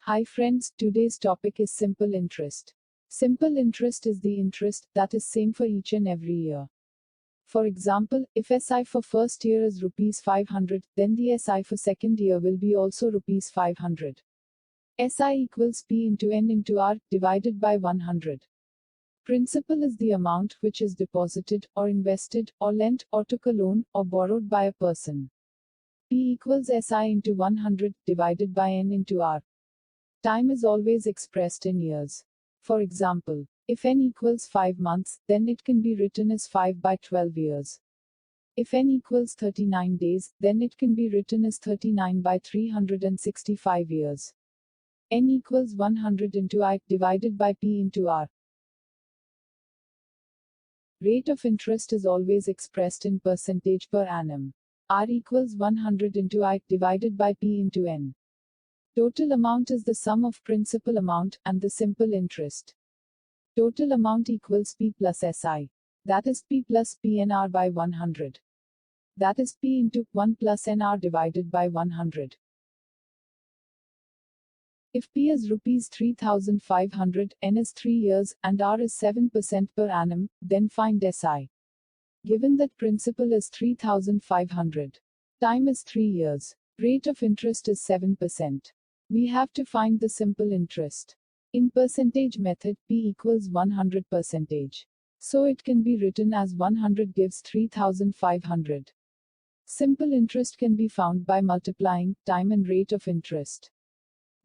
Hi friends, today's topic is simple interest. Simple interest is the interest that is same for each and every year. For example, if SI for first year is rupees 500, then the SI for second year will be also rupees 500. SI equals P into N into R divided by 100. Principal is the amount which is deposited, or invested, or lent, or took a loan, or borrowed by a person. P equals SI into 100 divided by N into R. Time is always expressed in years. For example, if N equals 5 months, then it can be written as 5 by 12 years. If N equals 39 days, then it can be written as 39 by 365 years. N equals 100 into I divided by P into R. Rate of interest is always expressed in percentage per annum. R equals 100 into I divided by P into N. Total amount is the sum of principal amount and the simple interest. Total amount equals P plus SI. That is P plus PNR by 100. That is P into 1 plus NR divided by 100. If P is rupees 3,500, N is 3 years, and R is 7% per annum, then find SI. Given that principal is 3,500. Time is 3 years. Rate of interest is 7%. We have to find the simple interest. In percentage method, P equals 100 percentage. So it can be written as 100 gives 3,500. Simple interest can be found by multiplying time and rate of interest.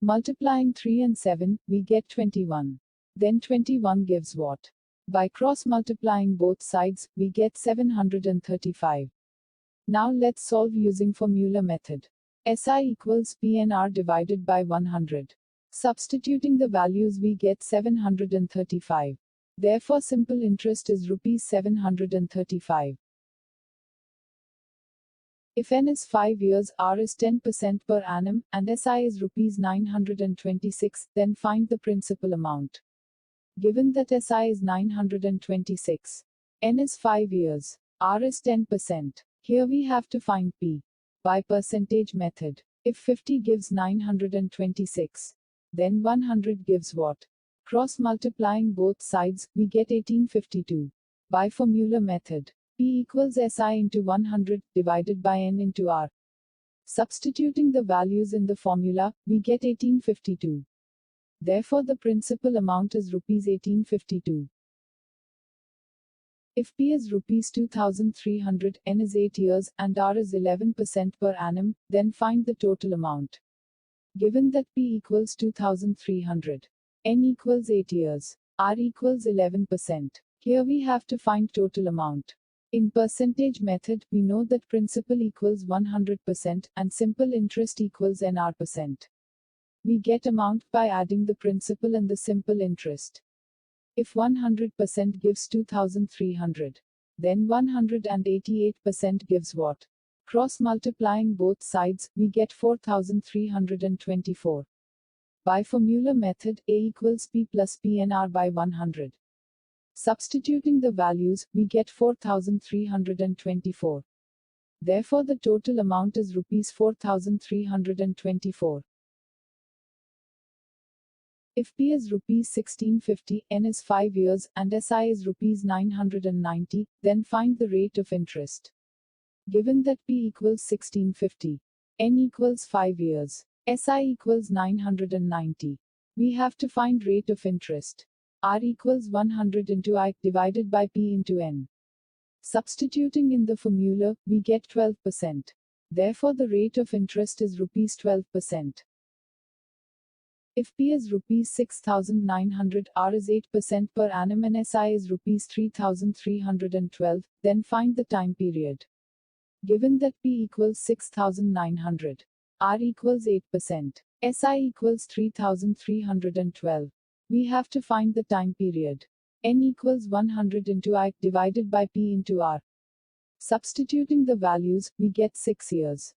Multiplying 3 and 7, we get 21. Then 21 gives what? By cross multiplying both sides, we get 735. Now let's solve using formula method. SI equals PNR divided by 100. Substituting the values we get 735. Therefore simple interest is rupees 735. If N is 5 years, R is 10% per annum, and SI is rupees 926, then find the principal amount. Given that SI is 926. N is 5 years. R is 10%. Here we have to find P. By percentage method. If 50 gives 926. Then 100 gives what? Cross multiplying both sides, we get 1852. By formula method. P equals SI into 100 divided by N into R. Substituting the values in the formula, we get 1852. Therefore the principal amount is rupees 1852. If P is rupees 2,300, N is 8 years, and R is 11% per annum, then find the total amount. Given that P equals 2,300, N equals 8 years, R equals 11%. Here we have to find total amount. In percentage method, we know that principal equals 100% and simple interest equals NR%. We get amount by adding the principal and the simple interest. If 100% gives 2,300, then 188% gives what? Cross multiplying both sides, we get 4,324. By formula method, A equals P plus PNR by 100. Substituting the values, we get 4,324. Therefore the total amount is rupees 4,324. If P is rupees 1650, N is 5 years, and SI is rupees 990, then find the rate of interest. Given that P equals 1650, N equals 5 years, SI equals 990. We have to find rate of interest. R equals 100 into I divided by P into N. Substituting in the formula, we get 12%. Therefore the rate of interest is rupees 12%. If P is rupees 6,900, R is 8% per annum and SI is rupees 3,312, then find the time period. Given that P equals 6,900, R equals 8%, SI equals 3,312. We have to find the time period. N equals 100 into I divided by P into R. Substituting the values, we get 6 years.